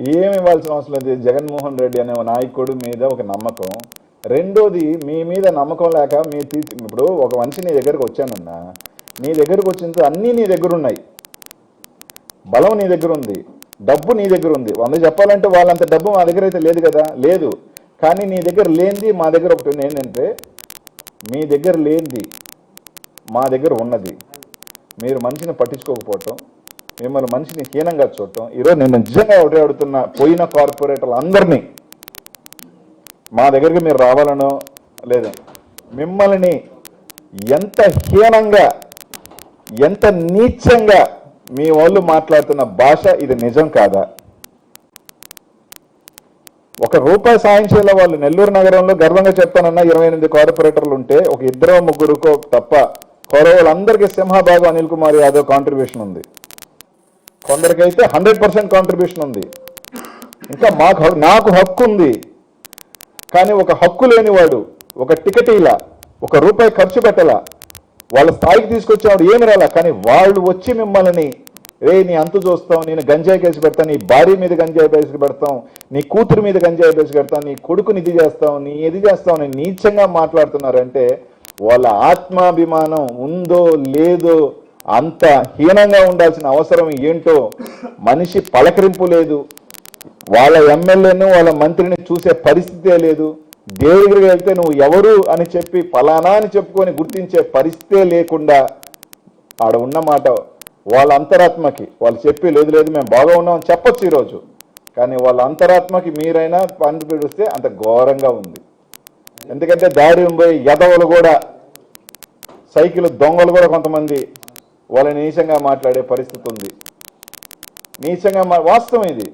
ఏమి ఇవ్వాల్సిన అవసరం లేదు. జగన్మోహన్ రెడ్డి అనే నాయకుడు మీద ఒక నమ్మకం. రెండోది, మీ మీద నమ్మకం లేక ఇప్పుడు ఒక మనిషి నీ దగ్గరకు వచ్చానన్నా, నీ దగ్గరకు వచ్చిన అన్నీ నీ దగ్గర ఉన్నాయి, బలం నీ దగ్గర ఉంది, డబ్బు నీ దగ్గర ఉంది. 100 చెప్పాలంటే వాళ్ళంత డబ్బు మా దగ్గర అయితే లేదు కదా, లేదు. కానీ నీ దగ్గర లేనిది మా దగ్గర ఒకటి ఉంది. ఏంటంటే మీ దగ్గర లేనిది మా దగ్గర ఉన్నది. మీరు మనిషిని పట్టించుకోకపోవటం, మిమ్మల్ని మనిషిని హీనంగా చూడటం. ఈరోజు నేను నిజంగా ఒకటే అడుగుతున్నా, పోయిన కార్పొరేటర్లు అందరినీ మా దగ్గరికి మీరు రావాలనో లేదు, మిమ్మల్ని ఎంత హీనంగా, ఎంత నీచంగా మీ వాళ్ళు మాట్లాడుతున్న భాష ఇది నిజం కాదా? ₹1 సాయం చేయాల వాళ్ళు. నెల్లూరు నగరంలో గర్వంగా చెప్తానన్నా 28 కార్పొరేటర్లు ఉంటే ఒక 2-3 తప్ప వాళ్ళందరికీ సింహభాగం అనిల్ కుమార్ యాదవ్ కాంట్రిబ్యూషన్ ఉంది. కొందరికైతే 100% కాంట్రిబ్యూషన్ ఉంది. ఇంకా నాకు హక్కు ఉంది. కానీ ఒక హక్కు లేనివాడు ఒక టికెట్ ఇలా ₹1 ఖర్చు పెట్టాల, వాళ్ళ స్థాయికి తీసుకొచ్చేవాడు ఏమి రాలా. కానీ వాళ్ళు వచ్చి మిమ్మల్ని నీ అంతు చూస్తాం, నేను గంజాయి కేసు పెడతాం, నీ భార్య మీద గంజాయి కేసు పెడతాం, నీ కూతురు మీద గంజాయి కేసు పెడతాం, నీ కొడుకుని ఇది చేస్తాం, నీ ఇది చేస్తాం అని నీచంగా మాట్లాడుతున్నారంటే వాళ్ళ ఆత్మాభిమానం ఉందో లేదో, అంత హీనంగా ఉండాల్సిన అవసరం ఏంటో. మనిషి పలకరింపు లేదు, వాళ్ళ ఎమ్మెల్యేను వాళ్ళ మంత్రిని చూసే పరిస్థితే లేదు. దేవుడికి వెళ్తే నువ్వు ఎవరు అని చెప్పి ఫలానా అని చెప్పుకొని గుర్తించే పరిస్థితే లేకుండా ఆడ ఉన్నమాట వాళ్ళ అంతరాత్మకి వాళ్ళు చెప్పి లేదు లేదు మేము బాగా ఉన్నామని చెప్పొచ్చు ఈరోజు. కానీ వాళ్ళ అంతరాత్మకి మీరైనా పని పిడిస్తే అంత ఘోరంగా ఉంది. ఎందుకంటే దారి పోయి యదవులు కూడా, సైకిల్ దొంగలు కూడా కొంతమంది వాళ్ళని నీచంగా మాట్లాడే పరిస్థితి ఉంది. నీచంగా వాస్తవం ఇది.